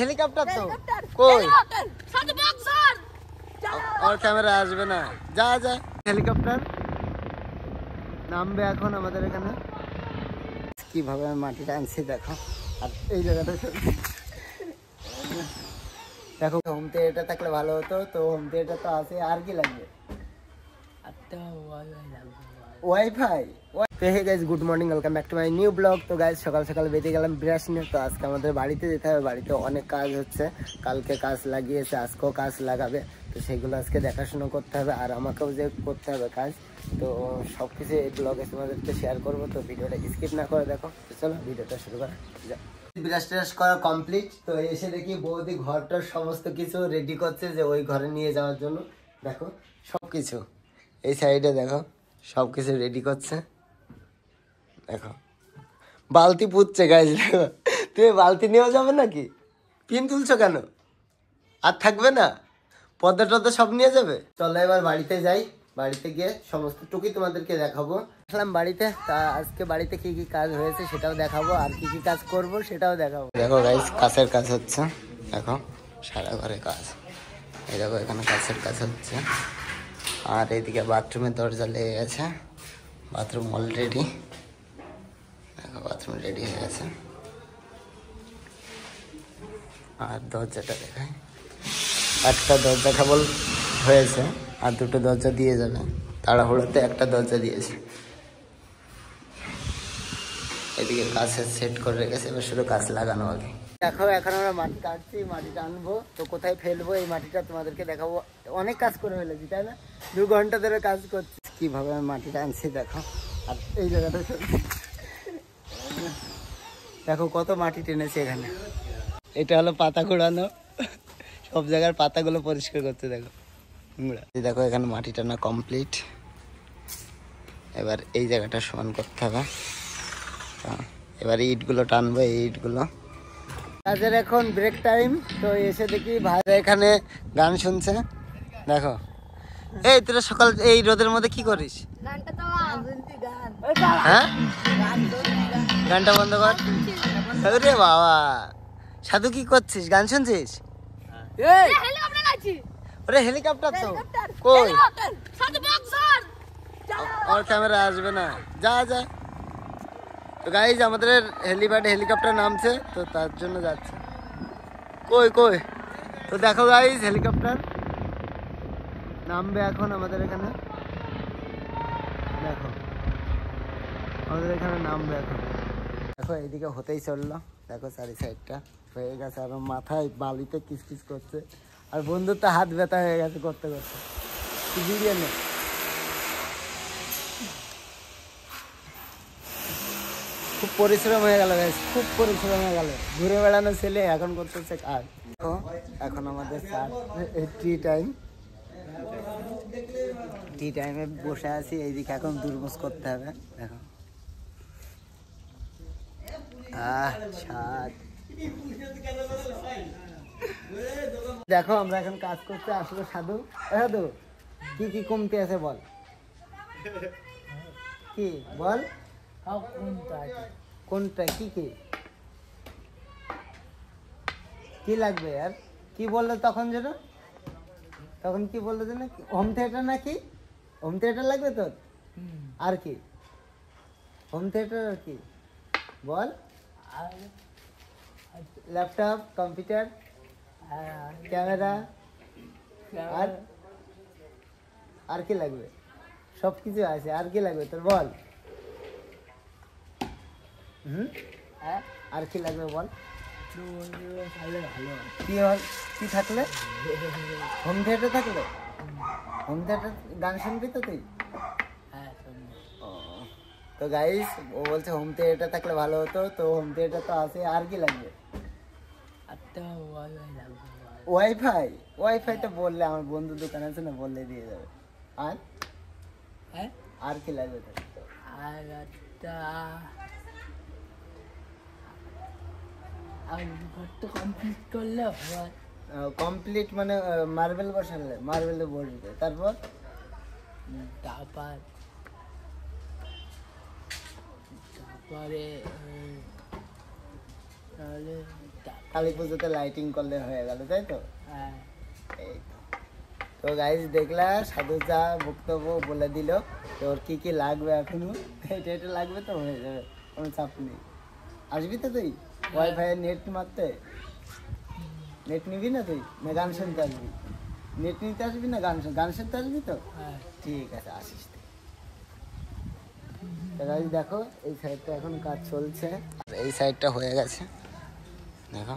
Helicopter তো কই আর camera আসবে না, যা যা হেলিকপ্টার নামবে এখন আমাদের এখানে। কিভাবে আমি মাটিটা আনছি দেখো, আর এই জায়গাটা দেখো। হোম থিয়েটার থাকলে ভালো হতো, তো হোম থিয়েটার তো আছে, আর কি লাগবে? ওয়াইফাই। তো hey guys, good morning, welcome back to my new blog. তো গাইস সকাল সকাল বেরিয়ে গেলাম ব্রাশ নিয়ে। তো আজকে আমাদের বাড়িতে যেতে হবে, বাড়িতে অনেক কাজ হচ্ছে, কালকে কাজ লাগিয়েছে, আজকেও কাজ লাগাবে। তো সেগুলো আজকে দেখাশোনা করতে হবে, আর আমাকেও যে করতে হবে কাজ। তো সব কিছু এই ব্লগে তোমাদেরকে শেয়ার করবো, তো ভিডিওটা স্কিপ না করে দেখো। তো চলো ভিডিওটা শুরু করা যাক। ব্রাশ ট্রাশ করা কমপ্লিট। তো এসে দেখি বৌদি ঘরটার সমস্ত কিছু রেডি করছে, যে ওই ঘরে নিয়ে যাওয়ার জন্য। দেখো সব কিছু এই সাইডে দেখো, সব কিছু রেডি করছে। দেখো বালতি পুঁতছে গাইজ, দেখো। তুমি বালতি নিয়েও যাবে নাকি? পিন তুলছো কেন? আর থাকবে না? পদ্মা টদ্মা সব নিয়ে যাবে। চলো এবার বাড়িতে যাই, বাড়িতে গিয়ে সমস্ত টুকি তোমাদেরকে দেখাবো। আসলাম বাড়িতে, তা আজকে বাড়িতে কি কি কাজ হয়েছে সেটাও দেখাবো, আর কি কি কাজ করব সেটাও দেখাবো। দেখো গাইজ, কাছের কাজ হচ্ছে, দেখো সারা ঘরে কাজ। এই দেখো এখানে কাছের কাজ হচ্ছে, আর এইদিকে বাথরুমের দরজা লেগে গেছে। বাথরুম অলরেডি, দেখো বাথরুম রেডি হয়ে গেছে। আর দরজাটা দেখায়, একটা দরজা কেবল হয়েছে, আর দুটো দরজা দিয়ে যাবে। তাড়াহুড়োতে একটা দরজা দিয়েছে। এদিকে কাছে সেট করে রেখেছে, এবার শুধু কাজ লাগানো আগে। দেখো এখন আমরা মাটি কাটছি, মাটিটা আনবো, তো কোথায় ফেলবো এই মাটিটা তোমাদেরকে দেখাবো। অনেক কাজ করে ফেলেছি, তাই না? 2 ঘন্টা ধরে কাজ করছি। কিভাবে আমি মাটিটা আনছি দেখো, আর এই জায়গাটা দেখো কত মাটি টেনেছে এখানে। এটা হলো পাতা কুড়ানো, সব জায়গার পাতাগুলো পরিষ্কার করতে। দেখো দেখো এখানে মাটি টানা কমপ্লিট। এবার এই জায়গাটা সমান করতে হবে। এবার ইটগুলো টানবো, এই ইটগুলো। কাজের এখন ব্রেক টাইম। তো এসে দেখি ভাই এখানে গান শুনছে। দেখো এই তোরা সকাল এই রোদের মধ্যে কি করিস? হ্যাঁ, গানটা বন্ধ কর। রে বাবা, সাধু কি করছিস? গান শুনছিস? ওরে হেলিকপ্টার তো কই? আর ক্যামেরা আসবে না, যা যা। তো গাইজ আমাদের হেলিকপ্টার নামছে, তো তার জন্য যাচ্ছে। কই কই? তো দেখো গাইজ হেলিকপ্টার নামবে এখন আমাদের এখানে। দেখো আমাদের এখানে নামবে এখন। দেখো এইদিকে হতেই চললো, দেখো চারি সাইডটা হয়ে গেছে, আর মাথায় বালিতে কিসকিস করছে, আর বন্ধুর তো হাত ব্যথা হয়ে গেছে করতে করতে। ভিডিও নেই, খুব পরিশ্রম হয়ে গেল গাইস, খুব পরিশ্রম হয়ে গেল। ঘুরে বেড়ানো ছেলে এখন করতেছে কাজ। এখন আমাদের টি টাইম, টি টাইমে বসে আছি। এইদিকে এখন দুর্মুষ করতে হবে। দেখো দেখো আমরা এখন কাজ করতে আসবো। সাধু, সাধু কি কি কমতি আছে বল, কি বল? কোনটা কি কি কি লাগবে? আর কি বললো তখন যেন, তখন কি বললো যেন? হোম থিয়েটার নাকি? হোম থিয়েটার লাগবে তোর? আর কি হোম থিয়েটার? আর কি বল? ল্যাপটপ, কম্পিউটার, ক্যামেরা, আর আর কি লাগবে? সব কিছু আছে, আর কি লাগবে তোর বল? আর কি লাগবে বল? কি থাকলে? হোম থিয়েটার থাকলে? হোম থিয়েটার গান শুনবি তো তুই? তো গাইস ও বলছে হোম থিয়েটার থাকলে ভালো হতো, তো হোম থিয়েটার তো আছে, আর কি লাগবে? ওয়াইফাই? ওয়াইফাই তো বললে আমার বন্ধুর দোকান আছে না, বললে দিয়ে যাবে। আর আর কি লাগবে তোর? কমপ্লিট মানে মার্বেল বসালে, মার্বেলে বসবে, তারপর তারপরে কালী পুজোতে লাইটিং করলে হয়ে গেল, তাই তো? এই তো গাইজ দেখলা, সাধু যা বক্তব্য বলে দিল। তোর কি কি লাগবে এখনো, এটা লাগবে তো হয়ে যাবে, কোনো চাপ নেই। আসবি তো তুই ওয়াইফাই নেট মারতে? নেট নিবি না তুই, না গান শুনতে আসবি? নেট নিতে আসবি না গান শুনতে আসবি তো? ঠিক আছে, আসিস তুই। গাইজ দেখো, এই সাইডটা এখন কাজ চলছে, এই সাইডটা হয়ে গেছে। দেখো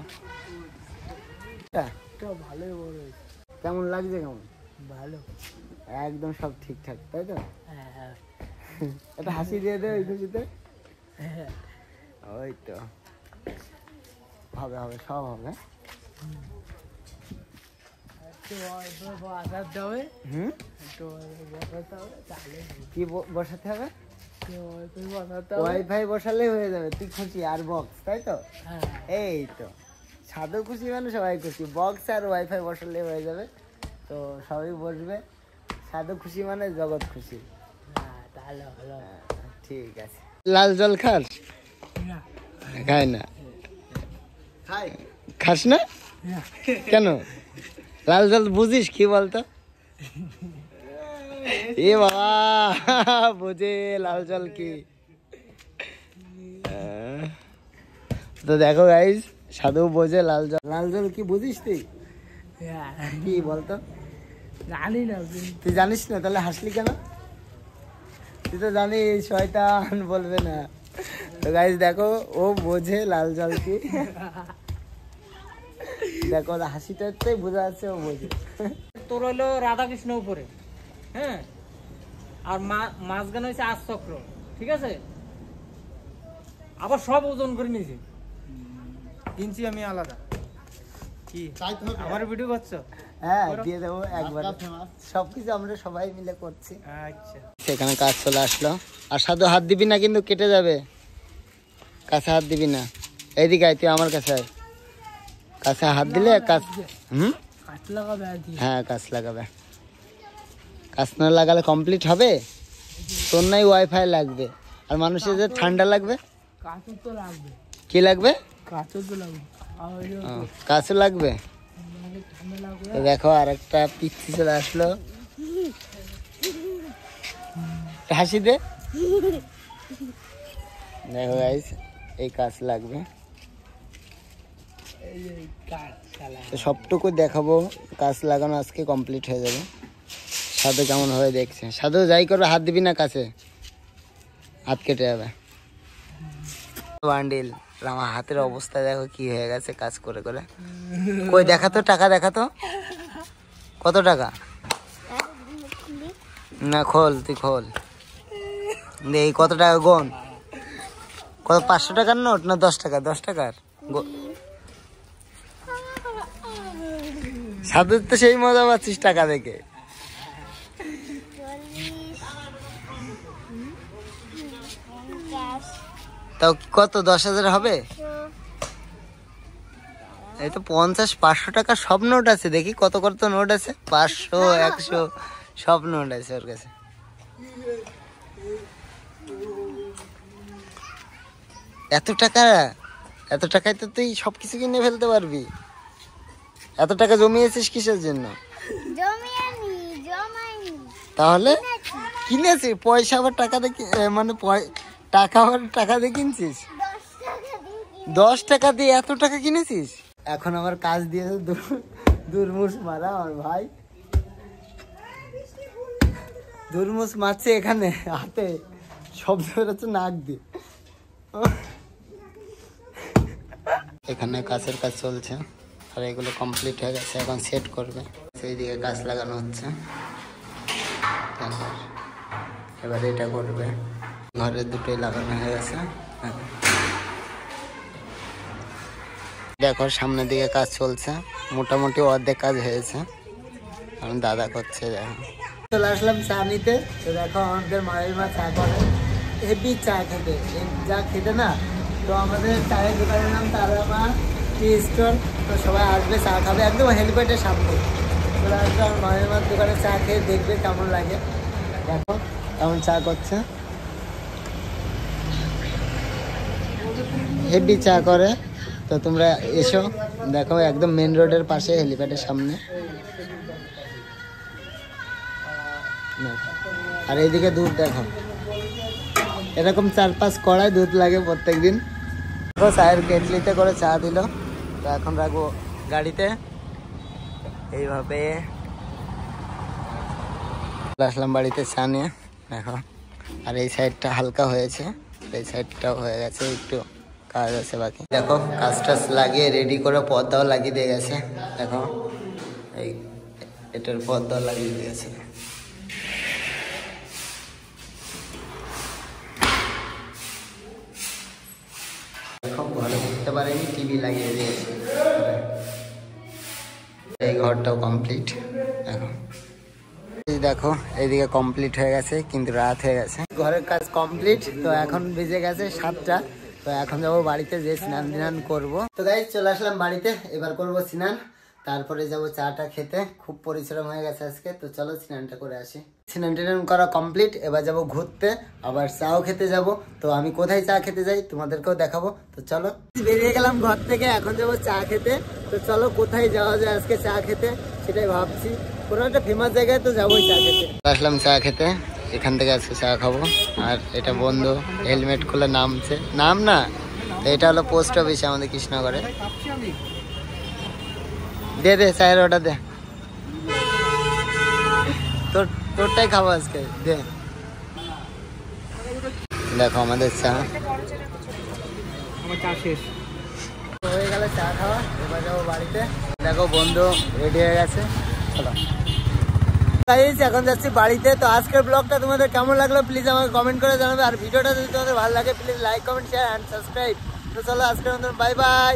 ভালোই বড় হয়েছে। কেমন লাগছে? কেমন? ভালো, একদম সব ঠিকঠাক, তাই তো? একটা হাসি দিয়ে দে ওই খুশিতে। ওই তো হবে হবে, সব হবে। কি বসাতে হবে? ওয়াইফাই বসালেই হয়ে যাবে, তুই খুশি আর বক্স, তাই তো? এই তো সাধু খুশি মানে সবাই খুশি, বক্স আর ওয়াইফাই বসালে হয়ে যাবে। তো সবাই বসবে, সাধু খুশি মানে জগৎ খুশি। ঠিক আছে। লাল জল খাস? খাই না। খাস না কেন? লাল জল বুঝিস কি বলতো? এ বাবা বুঝে লাল জল কি। তো দেখো গাইস, সাধু বোঝে লাল জল। লাল জল কি বুঝিস তুই? কি বলতো? জানি না। তুই জানিস না, তাহলে হাসলি কেন? তুই তো জানিস শয়তান বলবে না। তো গাইস দেখো, ও বোঝে লাল জল কি। দেখো হাসিটাতেই বোঝা যাচ্ছে ও বোঝে। তোর হলো রাধাকৃষ্ণ উপরে, হ্যাঁ, আর মাঝখানে হচ্ছে 8 চক্র, ঠিক আছে? আবার সব ওজন করে নিয়েছি, কিনছি আমি আলাদা। কি আমার ভিডিও করছো? হ্যাঁ দিয়ে দেবো একবার, সবকিছু আমরা সবাই মিলে করছি। আচ্ছা, সেখানে কাজ চলে আসলো। আর সাধু হাত দিবি না কিন্তু, কেটে যাবে। কাছে হাত দিবি না, এইদিকে আয় তুই আমার কাছে আয়। কাছে হাত দিলে কাজ লাগাবে। হ্যাঁ কাজ লাগাবে, কাজ না লাগালে কমপ্লিট হবে? তোর নাই ওয়াইফাই লাগবে, আর মানুষের যে ঠান্ডা লাগবে। কি লাগবে? কাছে লাগবে। দেখো আর একটা পিচ্ছি চলে আসলো, হাসি দে। দেখো গাইস, এই কাজ লাগবে, তো সবটুকু দেখাবো। কাজ লাগানো আজকে কমপ্লিট হয়ে যাবে। সাধু কেমন হয়ে দেখছে। সাধু যাই করো, হাত দিবি না কাছে, হাত কেটে যাবে। বান্ডিল, আমার হাতের অবস্থা দেখো কি হয়ে গেছে কাজ করে করে। কই দেখাতো, টাকা দেখাতো, কত টাকা? না খোল, তুই খোল, এই কত টাকা গোন। কত, 500 টাকার নোট না 10 টাকা? 10 টাকার। সাধুর তো সেই মজা পাচ্ছিস টাকা দেখে। তাও কত, 10,000 হবে? এই তো 50, 500 টাকা সব নোট আছে। দেখি কত কত নোট আছে, 500, 100 সব নোট আছে ওর কাছে। এত টাকা, এত টাকায় তো তুই সবকিছু কিনে ফেলতে পারবি। এত টাকা জমিয়েছিস কিসের জন্য? তাহলে কিনেছি পয়সা, আবার টাকা দিয়ে, মানে টাকা আবার টাকা দিয়ে কিনছিস? 10 টাকা দিয়ে এত টাকা কিনেছিস? এখন আমার কাজ দিয়েছে দুরমুস মারা। আমার ভাই দুরমুস মারছে এখানে, হাতে শব্দ বেরোচ্ছে নাক দিয়ে। এখানে কাজের কাজ চলছে, আর এগুলো কমপ্লিট হয়ে গেছে, এখন সেট করবে। সেই দিকে কাজ লাগানো হচ্ছে, এবার এটা করবে। ঘরের দুটোই লাগানো হয়ে গেছে। দেখো সামনের দিকে কাজ চলছে, মোটামুটি অর্ধেক কাজ হয়েছে। এখন দাদা করছে, দেখো। চলে আসলাম চা নিতে। তো দেখো আমাদের মায়ের মা চা করে, হেভি চা খেতে, যা খেতে না। তো আমাদের চায়ের দোকানের নাম তারামা টি স্টল। তো সবাই আসবে, চা খাবে, একদম হেলিপ্যাডের সামনে চলে আসবে। আমার মায়ের মার দোকানে চা খেয়ে দেখবে কেমন লাগে। দেখো কেমন চা করছে, হেভি চা করে। তো তোমরা এসো, দেখো একদম মেন রোডের পাশে, হেলিপ্যাডের সামনে। আর এইদিকে দুধ দেখো, এরকম 4-5 কড়াই দুধ লাগে প্রত্যেকদিন। দেখো চায়ের কেটলিতে করে চা দিল, তো এখন রাখবো গাড়িতে এইভাবে। আসলাম বাড়িতে চা নিয়ে, দেখো। আর এই সাইডটা হালকা হয়েছে, এই সাইডটাও হয়ে গেছে, একটু কাজ আছে বাকি। দেখো কাজ টাজ লাগিয়ে রেডি করে পর্দাও লাগিয়ে দিয়ে গেছে, দেখো এই এটার পর্দাও লাগিয়ে দিয়ে গেছে। দেখো ঘরে বুঝতে পারিনি, টিভি লাগিয়ে দিয়েছে। এই ঘরটাও কমপ্লিট, দেখো। দেখো এইদিকে কমপ্লিট হয়ে গেছে, কিন্তু রাত হয়ে গেছে। ঘরের কাজ কমপ্লিট, তো এখন বেজে গেছে 7টা। তো এখন যাবো বাড়িতে, যে স্নান টিনান করবো। তো গাইস চলে আসলাম বাড়িতে, এবার করবো স্নান, তারপরে যাবো চাটা খেতে। খুব পরিশ্রম হয়ে গেছে আজকে, তো চলো স্নানটা করে আসি। স্নান টিনান করা কমপ্লিট, এবার যাবো ঘুরতে, আবার চাও খেতে যাব। তো আমি কোথায় চা খেতে যাই তোমাদেরকেও দেখাবো, তো চলো। বেরিয়ে গেলাম ঘর থেকে, এখন যাবো চা খেতে। তো চলো কোথায় যাওয়া যায় আজকে চা খেতে, সেটাই ভাবছি। কোনো একটা ফেমাস জায়গায় তো যাবোই চা খেতে। আসলাম চা খেতে, এখান থেকে আজকে চা খাবো। আর এটা বন্ধু হেলমেট খুলে নামছে, নাম না, এটা হলো পোস্ট অফিস আমাদের কৃষ্ণনগরে। দে দে চায়ের অর্ডার দে, তোরটাই খাবো আজকে, দে। দেখো আমাদের চা হয়ে গেল, চা খাওয়া। এবার যাবো বাড়িতে। দেখো বন্ধু রেডি হয়ে গেছে, চলো। এখন যাচ্ছি বাড়িতে। তো আজকের ব্লগটা তোমাদের কেমন লাগলো প্লিজ আমাকে কমেন্ট করে জানাবে। আর ভিডিওটা যদি তোমাদের ভালো লাগে please like, comment, share and subscribe. তো চলো আজকের মতন বাই বাই।